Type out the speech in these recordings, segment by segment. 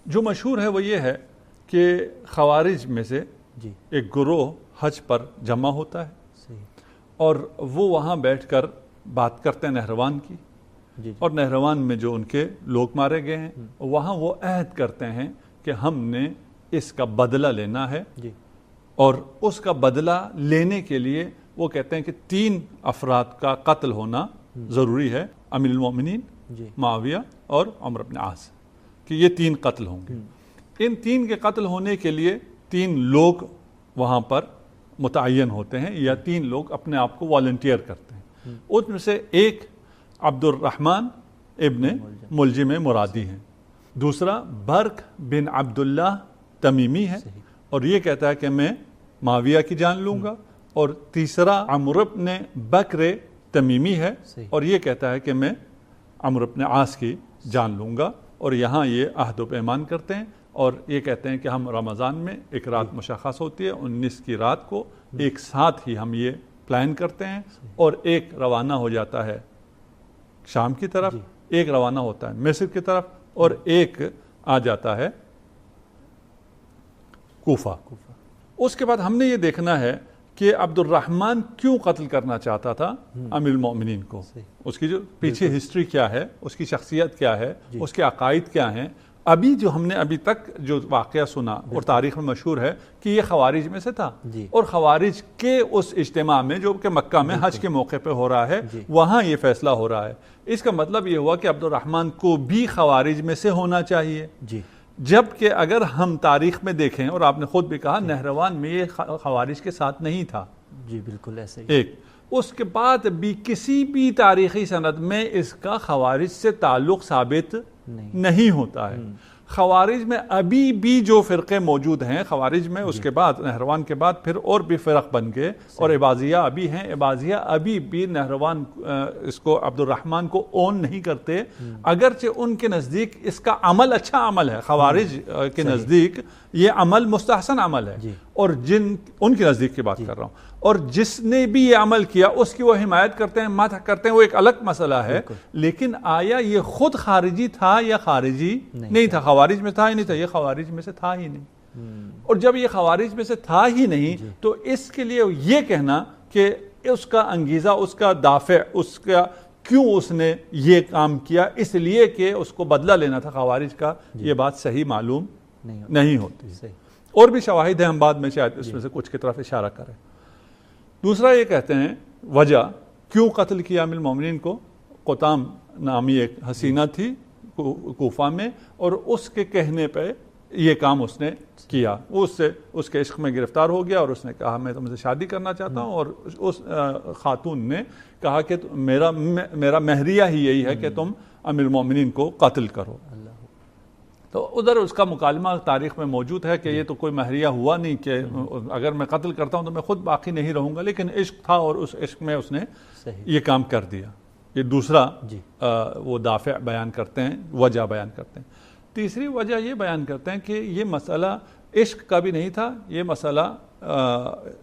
جو مشہور ہے وہ یہ ہے کہ خوارج میں سے ایک گروہ حج پر جمع ہوتا ہے اور وہ وہاں بیٹھ کر بات کرتے ہیں نہروان کی، اور نہروان میں جو ان کے لوگ مارے گئے ہیں وہاں وہ عہد کرتے ہیں کہ ہم نے اس کا بدلہ لینا ہے، اور اس کا بدلہ لینے کے لیے وہ کہتے ہیں کہ 3 افراد کا قتل ہونا ضروری ہے، امیر المومنین، معاویہ اور عمرو بن عاص، کہ یہ 3 قتل ہوں گے۔ ان 3 کے قتل ہونے کے لیے 3 لوگ وہاں پر متعین ہوتے ہیں، یا 3 لوگ اپنے آپ کو والنٹیئر کرتے ہیں۔ ان میں سے ایک عبد الرحمن ابن ملجم مرادی ہیں، دوسرا برق بن عبداللہ تمیمی ہے اور یہ کہتا ہے کہ میں معاویہ کی جان لوں گا، اور تیسرا عمرو بن بکر تمیمی ہے اور یہ کہتا ہے کہ میں عمرو بن عاص کی جان لوں گا، اور یہاں یہ عہد و پیمان کرتے ہیں اور یہ کہتے ہیں کہ ہم رمضان میں ایک رات مشخص ہوتی ہے 19 کی رات کو ایک ساتھ ہی ہم یہ پلان کرتے ہیں، اور ایک روانہ ہو جاتا ہے شام کی طرف، ایک روانہ ہوتا ہے مصر کی طرف، اور ایک آ جاتا ہے کوفہ۔ اس کے بعد ہم نے یہ دیکھنا ہے کہ عبد الرحمن کیوں قتل کرنا چاہتا تھا امیر المومنین کو، اس کی جو پیچھے ہسٹری کیا ہے، اس کی شخصیت کیا ہے، اس کے عقائد کیا ہیں۔ ابھی جو ہم نے ابھی تک جو واقعہ سنا اور تاریخ میں مشہور ہے کہ یہ خوارج میں سے تھا، اور خوارج کے اس اجتماع میں جو کہ مکہ میں حج کے موقع پہ ہو رہا ہے وہاں یہ فیصلہ ہو رہا ہے۔ اس کا مطلب یہ ہوا کہ عبد الرحمن کو بھی خوارج میں سے ہونا چاہیے، جبکہ اگر ہم تاریخ میں دیکھیں، اور آپ نے خود بھی کہا نہروان میں یہ خوارج کے ساتھ نہیں تھا، جی بالکل ایسے ہی، ایک اس کے بعد بھی کسی بھی تاریخی سند میں اس کا خوارج سے تعلق ثابت نہیں ہوتا ہے۔ خوارج میں ابھی بھی جو فرقے موجود ہیں، خوارج میں اس کے بعد نہروان کے بعد پھر اور بھی فرق بن گئے، اور عباضیہ ابھی ہیں، عباضیہ ابھی بھی نہروان اس کو عبد الرحمن کو اون نہیں کرتے، اگرچہ ان کے نزدیک اس کا عمل اچھا عمل ہے، خوارج کے نزدیک یہ عمل مستحسن عمل ہے، اور ان کے نزدیک کی بات کر رہا ہوں، اور جس نے بھی یہ عمل کیا اس کی وہ حمایت کرتے ہیں، مدح کرتے ہیں، وہ ایک الگ مسئلہ ہے، لیکن آیا یہ خود خارجی تھا یا خارجی نہیں تھا؟ خوارج میں تھا ہی نہیں تھا، یہ خوارج میں سے تھا ہی نہیں، اور جب یہ خوارج میں سے تھا ہی نہیں تو اس کے لیے یہ کہنا کہ اس کا انگیزہ، اس کا دافع، اس کا کیوں اس نے یہ کام کیا اس لیے کہ اس کو بدلہ لینا تھا خوارج کا، یہ بات صحیح معلوم نہیں ہوتی۔ اور بھی شواہد ہیں، ہم بعد میں شاید اس میں سے کچھ کی طرف اشارہ کریں۔ دوسرا یہ کہتے ہیں وجہ کیوں قتل کیا امیر المومنین کو، قطام نامی ایک حسینہ تھی کوفہ میں، اور اس کے کہنے پہ یہ کام اس نے کیا، اس کے عشق میں گرفتار ہو گیا اور اس نے کہا میں تم سے شادی کرنا چاہتا ہوں، اور اس خاتون نے کہا کہ میرا مہریہ ہی یہی ہے کہ تم امیر المومنین کو قتل کرو۔ تو ادھر اس کا مکالمہ تاریخ میں موجود ہے کہ یہ تو کوئی مہریہ ہوا نہیں، کہ اگر میں قتل کرتا ہوں تو میں خود باقی نہیں رہوں گا، لیکن عشق تھا اور اس عشق میں اس نے یہ کام کر دیا۔ یہ دوسرا وہ دافع بیان کرتے ہیں، وجہ بیان کرتے ہیں۔ تیسری وجہ یہ بیان کرتے ہیں کہ یہ مسئلہ عشق کا بھی نہیں تھا، یہ مسئلہ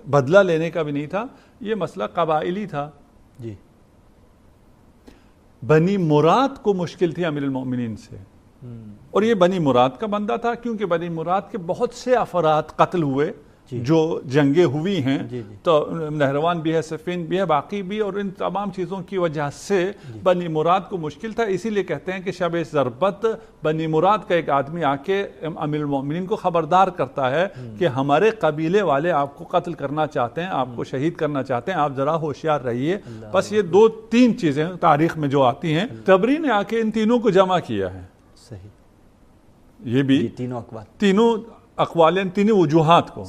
بدلہ لینے کا بھی نہیں تھا، یہ مسئلہ قبائلی تھا۔ بنی مراد کو مشکل تھی امیر المومنین سے، اور یہ بنی مراد کا بندہ تھا، کیونکہ بنی مراد کے بہت سے افراد قتل ہوئے جو جنگیں ہوئی ہیں، تو نہروان بھی ہے، صفین بھی ہے، باقی بھی، اور ان تمام چیزوں کی وجہ سے بنی مراد کو مشکل تھا۔ اسی لیے کہتے ہیں کہ شب ضربت بنی مراد کا ایک آدمی آ کے امیر المومنین کو خبردار کرتا ہے کہ ہمارے قبیلے والے آپ کو قتل کرنا چاہتے ہیں، آپ کو شہید کرنا چاہتے ہیں، آپ ذرا ہوشیار رہیے۔ بس یہ 2-3 چیزیں تاریخ میں جو آتی ہیں، طبری نے آ کے ان تینوں کو جمع کیا ہے، یہ بھی تینوں اقوال، تینوں وجوہات کو،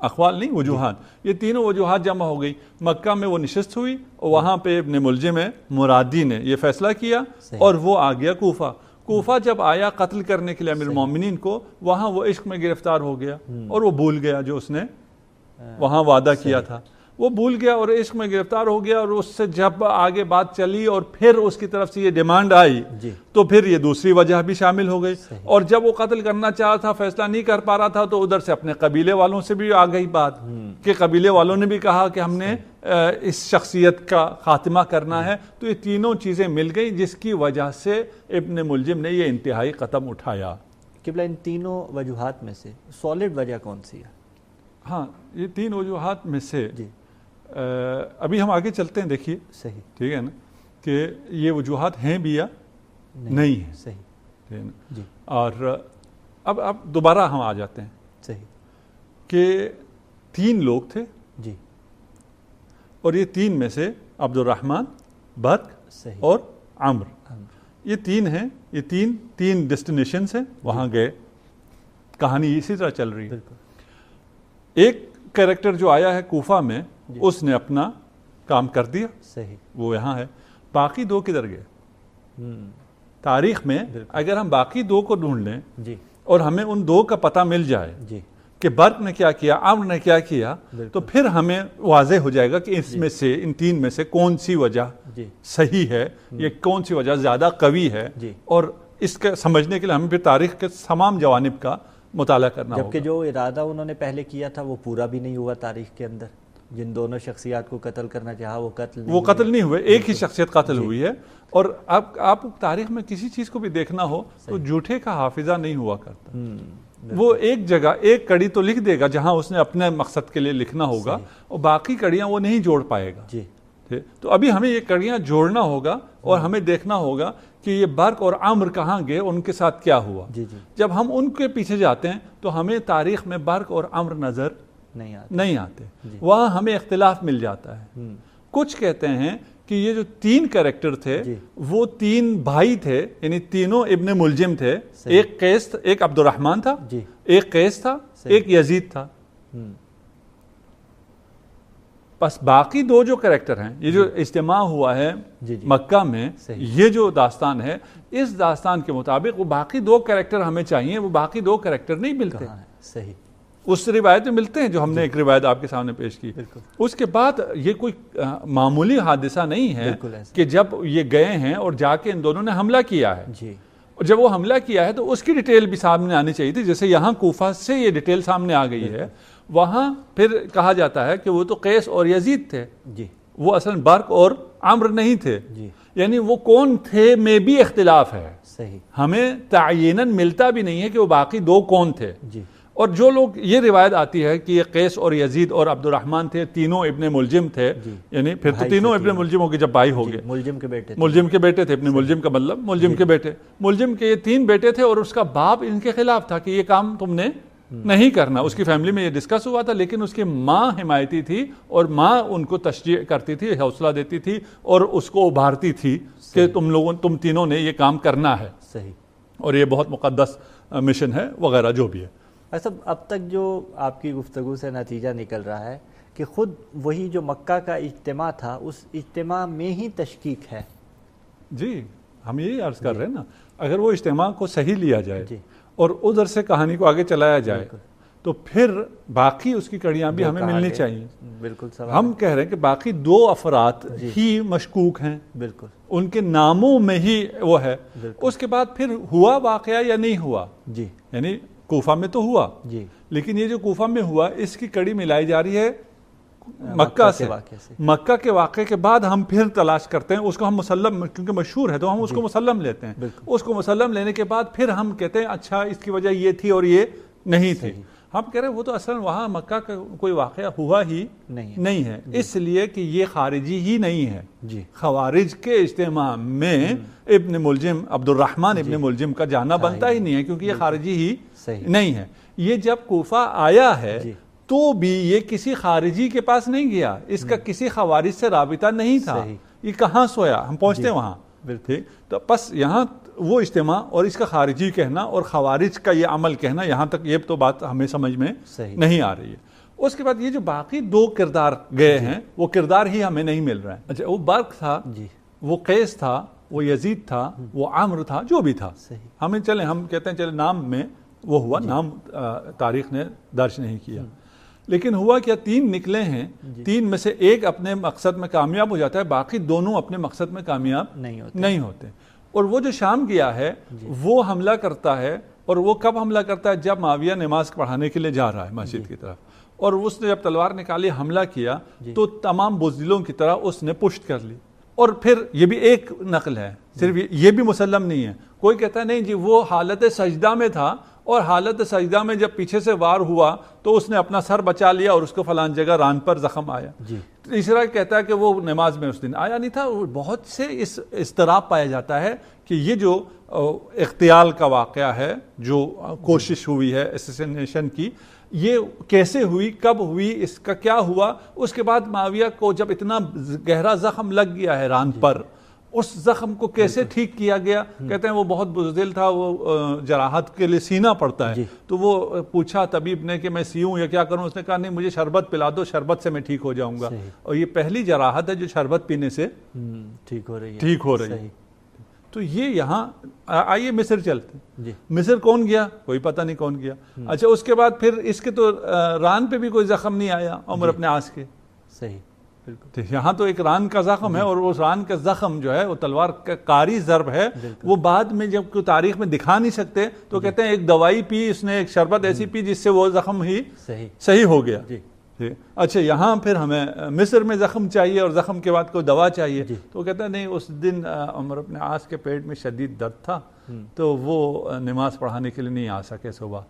اقوال نہیں وجوہات، یہ تینوں وجوہات جمع ہو گئی۔ مکہ میں وہ نشست ہوئی اور وہاں پہ ابن ملجم مرادی نے یہ فیصلہ کیا اور وہ آ گیا کوفہ۔ کوفہ جب آیا قتل کرنے کے لیے امیر المومنین کو، وہاں وہ عشق میں گرفتار ہو گیا اور وہ بھول گیا جو اس نے وہاں وعدہ کیا تھا، وہ بھول گیا اور عشق میں گرفتار ہو گیا، اور اس سے جب آگے بات چلی اور پھر اس کی طرف سے یہ ڈیمانڈ آئی تو پھر یہ دوسری وجہ بھی شامل ہو گئی، اور جب وہ قتل کرنا چاہا تھا، فیصلہ نہیں کر پا رہا تھا، تو ادھر سے اپنے قبیلے والوں سے بھی آ گئی بات کہ قبیلے والوں نے بھی کہا کہ ہم نے اس شخصیت کا خاتمہ کرنا ہے۔ تو یہ تینوں چیزیں مل گئیں جس کی وجہ سے ابن ملجم نے یہ انتہائی قدم اٹھایا قبلہ ان تینوں وجوہات میں سے سالڈ وجہ کون سی ہے؟ ہاں یہ تین وجوہات میں سے جی ابھی ہم آگے چلتے ہیں، دیکھیے صحیح ٹھیک ہے نا کہ یہ وجوہات ہیں بھی یا نہیں ہیں، صحیح ٹھیک ہے نا. جی اور اب دوبارہ ہم آ جاتے ہیں صحیح کہ تین لوگ تھے جی اور یہ تین میں سے عبد الرحمن، برق صحیح اور عمر، یہ تین ہیں، یہ تین ڈیسٹینیشنز ہیں، وہاں گئے، کہانی اسی طرح چل رہی ہے. بالکل ایک کیریکٹر جو آیا ہے کوفہ میں اس نے اپنا کام کر دیا، صحیح وہ یہاں ہے. باقی دو کدھر گئے؟ تاریخ میں اگر ہم باقی دو کو ڈھونڈ لیں جی اور ہمیں ان دو کا پتہ مل جائے جی کہ برق نے کیا کیا، عمر نے کیا کیا، تو پھر ہمیں واضح ہو جائے گا کہ اس میں سے ان تین میں سے کون سی وجہ جی صحیح ہے یا کون سی وجہ زیادہ قوی ہے. جی اور اس کا سمجھنے کے لیے ہمیں پھر تاریخ کے تمام جوانب کا مطالعہ کرنا جبکہ ہوگا. جو ارادہ انہوں نے پہلے کیا تھا وہ پورا بھی نہیں ہوا تاریخ کے اندر، جن دونوں شخصیات کو قتل کرنا چاہا وہ قتل نہیں ہوئے، ایک ہی شخصیت قتل ہوئی ہے. اور اب آپ تاریخ میں کسی چیز کو بھی دیکھنا ہو تو جھوٹے کا حافظہ نہیں ہوا کرتا. وہ ایک جگہ ایک کڑی تو لکھ دے گا جہاں اس نے اپنے مقصد کے لیے لکھنا ہوگا اور باقی کڑیاں وہ نہیں جوڑ پائے گا. جی تو ابھی ہمیں یہ کڑیاں جوڑنا ہوگا اور ہمیں دیکھنا ہوگا کہ یہ برق اور عمر کہاں گئے، ان کے ساتھ کیا ہوا. جی جی جب ہم ان کے پیچھے جاتے ہیں تو ہمیں تاریخ میں برق اور عمر نظر نہیں آتے، وہاں ہمیں اختلاف مل جاتا ہے. کچھ کہتے ہیں کہ یہ جو تین کیریکٹر تھے وہ تین بھائی تھے، یعنی تینوں ابن ملجم تھے. ایک قیس، ایک عبد الرحمن تھا، ایک قیس تھا، ایک یزید تھا. بس باقی دو جو کریکٹر ہیں، یہ جو اجتماع ہوا ہے مکہ میں، یہ جو داستان ہے، اس داستان کے مطابق وہ باقی دو کریکٹر ہمیں چاہیے، وہ باقی دو کریکٹر نہیں ملتے. صحیح اس روایت میں ملتے ہیں جو ہم نے ایک روایت آپ کے سامنے پیش کی. اس کے بعد یہ کوئی معمولی حادثہ نہیں ہے کہ جب یہ گئے ہیں اور جا کے ان دونوں نے حملہ کیا ہے، اور جب وہ حملہ کیا ہے تو اس کی ڈیٹیل بھی سامنے آنی چاہیے تھی. جیسے یہاں کوفہ سے یہ ڈیٹیل سامنے آ گئی ہے، وہاں پھر کہا جاتا ہے کہ وہ تو قیس اور یزید تھے، وہ اصلا برق اور عمر نہیں تھے. یعنی وہ کون تھے میں بھی اختلاف ہے، ہمیں تعیناً ملتا بھی نہیں ہے کہ وہ باقی دو کون تھے. اور جو لوگ یہ روایت آتی ہے کہ یہ قیس اور یزید اور عبد الرحمن تھے، تینوں ابن ملجم تھے، یعنی پھر تو تینوں ابن ملجم ہو گئے جب بھائی ہو گئے، ملجم کے بیٹے تھے. ابن ملجم کا مطلب ملجم کے بیٹے، ملجم کے یہ تین بیٹے تھے اور اس کا باپ ان کے خلاف تھا کہ یہ کام تم نے نہیں کرنا. اس کی فیملی میں یہ ڈسکس ہوا تھا، لیکن اس کی ماں حمایتی تھی اور ماں ان کو تشجیع کرتی تھی، حوصلہ دیتی تھی اور اس کو ابھارتی تھی کہ تم تینوں نے یہ کام کرنا ہے اور یہ بہت مقدس مشن ہے وغیرہ جو بھی ہے. ایسا اب تک جو آپ کی گفتگو سے نتیجہ نکل رہا ہے کہ خود وہی جو مکہ کا اجتماع تھا اس اجتماع میں ہی تشکیک ہے. جی ہم یہی عرض کر رہے ہیں نا، اگر وہ اجتماع کو صحیح لیا جائے اور ادھر سے کہانی کو آگے چلایا جائے تو پھر باقی اس کی کڑیاں بھی ہمیں ملنی چاہیے. بالکل ہم کہہ رہے ہیں کہ باقی دو افراد ہی مشکوک ہیں، بالکل ان کے ناموں میں ہی وہ ہے. اس کے بعد پھر ہوا واقعہ یا نہیں ہوا، یعنی کوفہ میں تو ہوا، لیکن یہ جو کوفہ میں ہوا اس کی کڑی ملائی جا رہی ہے مکہ سے. مکہ کے واقعے کے بعد ہم پھر تلاش کرتے ہیں اس کو، ہم مسلم کیونکہ مشہور ہے تو ہم اس کو مسلم لیتے ہیں. اس کو مسلم لینے کے بعد پھر ہم کہتے ہیں اچھا اس کی وجہ یہ تھی اور یہ نہیں تھی. ہم کہہ رہے ہیں وہ تو اصلا وہاں مکہ کا کوئی واقعہ ہوا ہی نہیں ہے، اس لیے کہ یہ خارجی ہی نہیں ہے. خوارج کے اجتماع میں ابن ملجم عبد الرحمن ابن ملجم کا جانا بنتا ہی نہیں ہے کیونکہ یہ خارجی ہی نہیں ہے. یہ جب کوفہ آیا ہے تو بھی یہ کسی خارجی کے پاس نہیں گیا، اس کا کسی خوارج سے رابطہ نہیں تھا. یہ کہاں سویا، ہم پہنچتے وہاں. تو بس یہاں وہ اجتماع اور اس کا خارجی کہنا اور خوارج کا یہ عمل کہنا، یہاں تک یہ تو بات ہمیں سمجھ میں نہیں آ رہی ہے. اس کے بعد یہ جو باقی دو کردار گئے ہیں وہ کردار ہی ہمیں نہیں مل رہے ہیں. اچھا وہ برق تھا، وہ قیس تھا، وہ یزید تھا، وہ عمر تھا، جو بھی تھا. ہم کہتے ہیں چلے نام میں وہ ہوا، نام تاریخ نے درج نہیں کیا، لیکن ہوا کیا تین نکلے ہیں. تین میں سے ایک اپنے مقصد میں کامیاب ہو جاتا ہے، باقی دونوں اپنے مقصد میں کامیاب نہیں ہوتے. اور وہ جو شام گیا ہے وہ حملہ کرتا ہے، اور وہ کب حملہ کرتا ہے؟ جب معاویہ نماز پڑھانے کے لیے جا رہا ہے مسجد کی طرف، اور اس نے جب تلوار نکالی حملہ کیا تو تمام بزدلوں کی طرح اس نے پشت کر لی. اور پھر یہ بھی ایک نقل ہے، صرف یہ بھی مسلم نہیں ہے. کوئی کہتا ہے نہیں جی وہ حالت سجدہ میں تھا اور حالت سجدہ میں جب پیچھے سے وار ہوا تو اس نے اپنا سر بچا لیا اور اس کو فلان جگہ ران پر زخم آیا. تیسرا کہتا ہے کہ وہ نماز میں اس دن آیا نہیں تھا. بہت سے اس اضطراب پایا جاتا ہے کہ یہ جو اغتیال کا واقعہ ہے، جو کوشش ہوئی ہے اسیسینیشن کی، یہ کیسے ہوئی، کب ہوئی، اس کا کیا ہوا. اس کے بعد معاویہ کو جب اتنا گہرا زخم لگ گیا ہے ران پر، اس زخم کو کیسے ٹھیک کیا گیا. کہتے ہیں وہ بہت بزدل تھا، وہ جراحت کے لیے سینا پڑتا ہے. تو وہ پوچھا طبیب نے کہ میں سیوں یا کیا کروں. اس نے کہا نہیں، مجھے شربت پلا دو، شربت سے میں ٹھیک ہو جاؤں گا. اور یہ پہلی جراحت ہے جو شربت پینے سے ٹھیک ہو رہی ہے. تو یہ یہاں آئیے مصر چلتے. مصر کون گیا؟ کوئی پتہ نہیں کون گیا. اچھا، اس کے بعد پھر اس کے تو ران پہ بھی کوئی زخم نہیں آیا عمر ابن عاص کے. صحیح، بالکل. یہاں تو ایک ران کا زخم ہے، اور اس ران کا زخم جو ہے وہ تلوار کا کاری ضرب ہے. وہ بعد میں جب کوئی تاریخ میں دکھا نہیں سکتے تو کہتے ہیں ایک دوائی پی اس نے، ایک شربت ایسی پی جس سے وہ زخم ہی صحیح ہو گیا. اچھا، یہاں پھر ہمیں مصر میں زخم چاہیے اور زخم کے بعد کوئی دوا چاہیے. تو کہتا ہے نہیں، اس دن عمر ابن عاص کے پیٹ میں شدید درد تھا تو وہ نماز پڑھانے کے لیے نہیں آ سکے صبح.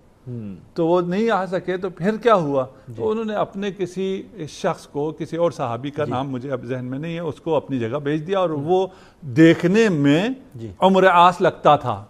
تو وہ نہیں آ سکے تو پھر کیا ہوا؟ تو انہوں نے اپنے کسی شخص کو، کسی اور صحابی کا نام مجھے اب ذہن میں نہیں ہے، اس کو اپنی جگہ بھیج دیا، اور وہ دیکھنے میں عمر عاص لگتا تھا.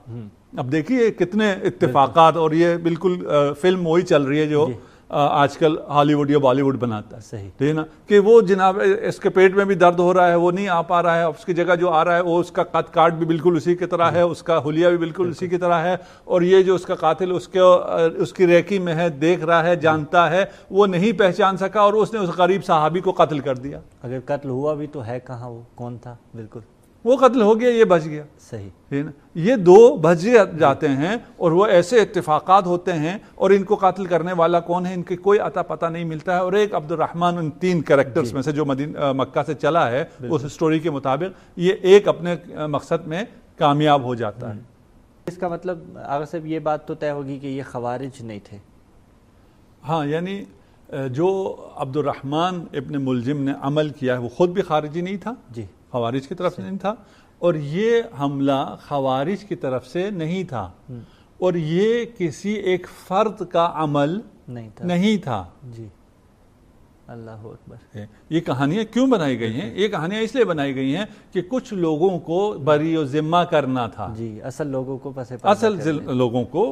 اب دیکھیے کتنے اتفاقات. اور یہ بالکل فلم وہی چل رہی ہے جو آج کل ہالی ووڈ یا بالی ووڈ بناتا ہے. صحیح، ٹھیک ہے نا، کہ وہ جناب اس کے پیٹ میں بھی درد ہو رہا ہے، وہ نہیں آ پا رہا ہے، اس کی جگہ جو آ رہا ہے وہ اس کا قد کاٹ بھی بالکل اسی کی طرح ہے، اس کا حلیہ بھی بالکل اسی کی طرح ہے، اور یہ جو اس کا قاتل اس کی ریکی میں ہے، دیکھ رہا ہے، جانتا ہے، وہ نہیں پہچان سکا اور اس نے اس غریب صحابی کو قتل کر دیا. اگر قتل ہوا بھی تو ہے کہاں، وہ کون تھا؟ بالکل وہ قتل ہو گیا، یہ بچ گیا. صحیح، یہ دو بچ جاتے ہیں، اور وہ ایسے اتفاقات ہوتے ہیں، اور ان کو قتل کرنے والا کون ہے ان کی کوئی عطا پتہ نہیں ملتا ہے. اور ایک عبد الرحمن ان 3 کریکٹرز میں سے جو مکہ سے چلا ہے اس سٹوری کے مطابق، یہ ایک اپنے مقصد میں کامیاب ہو جاتا ہے. اس کا مطلب آغا صاحب یہ بات تو طے ہوگی کہ یہ خوارج نہیں تھے. ہاں، یعنی جو عبد الرحمن ابن ملجم نے عمل کیا ہے وہ خود بھی خارجی نہیں تھا، خوارج کی طرف سے نہیں تھا، اور یہ حملہ خوارج کی طرف سے نہیں تھا، اور یہ کسی ایک فرد کا عمل نہیں تھا. جی، اللہ اکبر. یہ کہانیاں کیوں بنائی گئی ہیں؟ یہ کہانیاں اس لیے بنائی گئی ہیں کہ کچھ لوگوں کو بری و ذمہ کرنا تھا. جی، اصل لوگوں کو لوگوں کو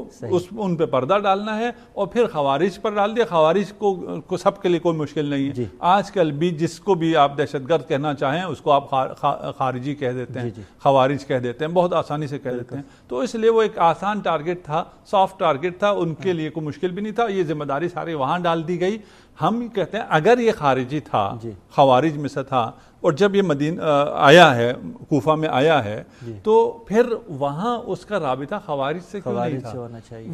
ان پہ پردہ ڈالنا ہے، اور پھر خوارج پر ڈال دیا. خوارج کو سب کے لیے کوئی مشکل نہیں ہے. آج کل بھی جس کو بھی آپ دہشت گرد کہنا چاہیں اس کو آپ خارجی کہہ دیتے ہیں، خوارج کہہ دیتے ہیں، بہت آسانی سے کہہ دیتے ہیں. تو اس لیے وہ ایک آسان ٹارگٹ تھا، سافٹ ٹارگٹ تھا، ان کے لیے کوئی مشکل بھی نہیں تھا. یہ ذمہ داری ساری وہاں ڈال دی گئی. ہم کہتے ہیں اگر یہ خارجی تھا، خوارج میں سے تھا، اور جب یہ مدینہ آیا ہے، کوفہ میں آیا ہے، تو پھر وہاں اس کا رابطہ خوارج سے کیوں نہیں تھا؟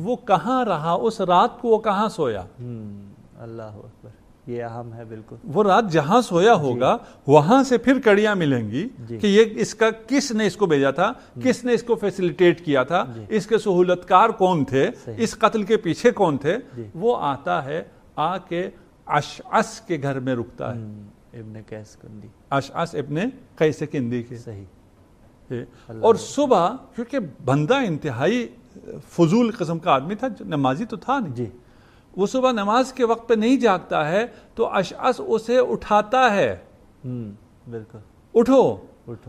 وہ کہاں رہا اس رات کو؟ وہ کہاں سویا؟ اللہ اکبر، یہ اہم ہے. بالکل، وہ رات جہاں سویا ہوگا وہاں سے پھر کڑیاں ملیں گی کہ یہ اس کا کس نے اس کو بھیجا تھا، کس نے اس کو فیسیلیٹیٹ کیا تھا، اس کے سہولتکار کون تھے، اس قتل کے پیچھے کون تھے. وہ آتا ہے، آ کے اشعث کے گھر میں رکتا ہے، ابن قیس کندی، اشعث ابن قیس کندی کے. صحیح. اور صبح، کیونکہ بندہ انتہائی فضول قسم کا آدمی تھا، نمازی تو تھا نہیں، وہ صبح نماز کے وقت پہ نہیں جاگتا ہے تو اشعث اسے اٹھاتا ہے. بالکل، اٹھو.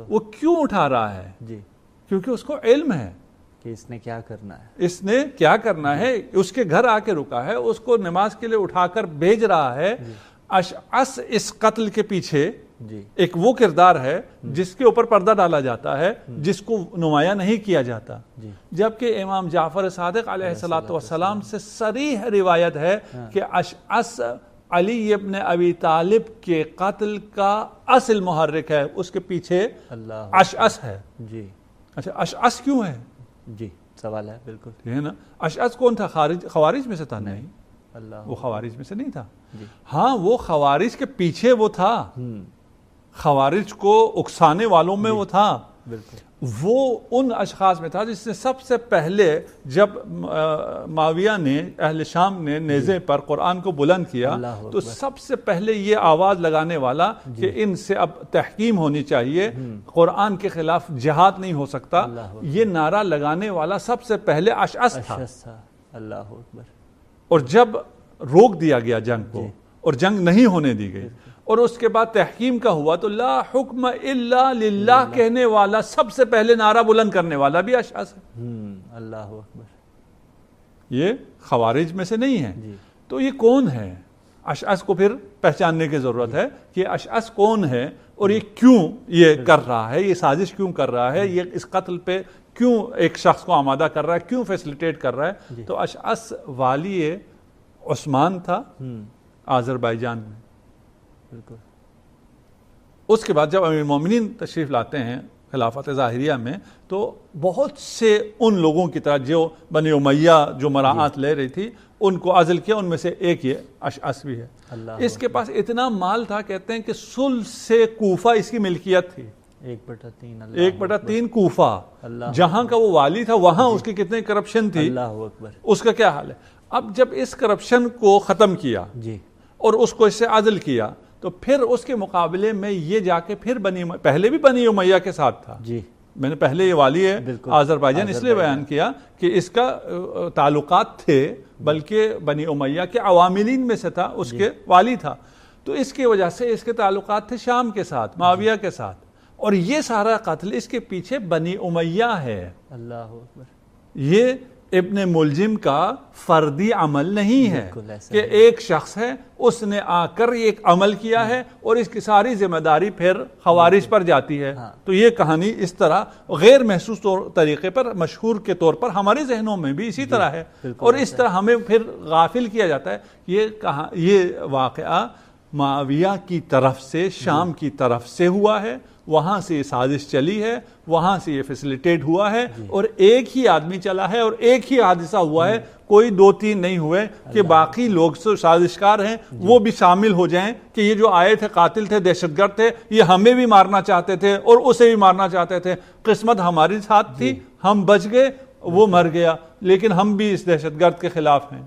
وہ کیوں اٹھا رہا ہے؟ کیونکہ اس کو علم ہے کہ اس نے کیا کرنا ہے. اس کے گھر آ کے رکا ہے، اس کو نماز کے لیے اٹھا کر بھیج رہا ہے. اشعث اس قتل کے پیچھے ایک وہ کردار ہے جس کے اوپر پردہ ڈالا جاتا ہے، جس کو نمایاں نہیں کیا جاتا. جبکہ امام جعفر صادق علیہ السلام سے صریح روایت ہے کہ اشعث علی ابن ابی طالب کے قتل کا اصل محرک ہے، اس کے پیچھے اشعث ہے. اچھا، اشعث کیوں ہے؟ سوال ہے. بالکل، ہے نا. اشعث کون تھا؟ خوارج میں سے تھا؟ نہیں، وہ خوارج میں سے نہیں تھا. ہاں، وہ خوارج کے پیچھے وہ تھا، خوارج کو اکسانے والوں میں وہ تھا. وہ ان اشخاص میں تھا جس نے سب سے پہلے، جب معاویہ نے، اہل شام نے نیزے پر قرآن کو بلند کیا تو سب سے پہلے یہ آواز لگانے والا کہ ان سے اب تحکیم ہونی چاہیے، قرآن کے خلاف جہاد نہیں ہو سکتا، یہ نعرہ لگانے والا سب سے پہلے اشعث تھا. اللہ اکبر. اور جب روک دیا گیا جنگ کو اور جنگ نہیں ہونے دی گئی اور اس کے بعد تحکیم کا ہوا تو لا حکم الا للہ کہنے والا سب سے پہلے نعرہ بلند کرنے والا بھی اشعث ہے. اللہ اکبر. یہ خوارج میں سے نہیں ہے. تو یہ کون ہے؟ اشعث کو پھر پہچاننے کی ضرورت ہے کہ اشعث کون ہے اور یہ کیوں یہ کر رہا ہے, یہ سازش کیوں کر رہا ہے, یہ اس قتل پہ کیوں ایک شخص کو آمادہ کر رہا ہے, کیوں فیسلیٹیٹ کر رہا ہے. تو اشعث والی عثمان تھا آذربائیجان میں. بالکل. اس کے بعد جب امیر المومنین تشریف لاتے ہیں خلافت ظاہریہ میں تو بہت سے ان لوگوں کی طرح جو بنی امیہ جو مراعات لے رہی تھی ان کو عزل کیا. ان میں سے ایک یہ اشعث بھی ہے. اس کے پاس اتنا مال تھا, کہتے ہیں کہ سل سے کوفہ اس کی ملکیت تھی. 1/3 کوفہ, جہاں کا وہ والی تھا وہاں اس کی کتنے کرپشن تھی. اللہ اکبر. اس کا کیا حال ہے. اب جب اس کرپشن کو ختم کیا اور اس کو اس سے عزل کیا تو پھر اس کے مقابلے میں یہ جا کے پھر پہلے بھی بنی امیہ کے ساتھ تھا. میں نے پہلے یہ والی ہے آذربائیجان اس لیے بیان کیا کہ اس کا تعلقات تھے, بلکہ بنی امیہ کے عواملین میں سے تھا, اس کے والی تھا. تو اس کی وجہ سے اس کے تعلقات تھے شام کے ساتھ, معاویہ کے ساتھ, اور یہ سارا قتل اس کے پیچھے بنی امیہ ہے. اللہ اکبر. یہ ابن ملجم کا فردی عمل نہیں ہے کہ ایک شخص ہے اس نے آ کر یہ ایک عمل کیا ہے اور اس کی ساری ذمہ داری پھر خوارج پر جاتی ہے. تو یہ کہانی اس طرح غیر محسوس طریقے پر مشہور کے طور پر ہمارے ذہنوں میں بھی اسی طرح ہے, اور اس طرح ہمیں پھر غافل کیا جاتا ہے. یہ واقعہ معاویہ کی طرف سے شام کی طرف سے ہوا ہے, وہاں سے یہ سازش چلی ہے, وہاں سے یہ فیسلیٹیٹ ہوا ہے, اور ایک ہی آدمی چلا ہے اور ایک ہی حادثہ ہوا ہے, کوئی 2-3 نہیں ہوئے کہ باقی لوگ سازشکار ہیں وہ بھی شامل ہو جائیں کہ یہ جو آئے تھے قاتل تھے, دہشت گرد تھے, یہ ہمیں بھی مارنا چاہتے تھے اور اسے بھی مارنا چاہتے تھے. قسمت ہماری ساتھ تھی, ہم بچ گئے, وہ مر گیا, لیکن ہم بھی اس دہشت گرد کے خلاف ہیں.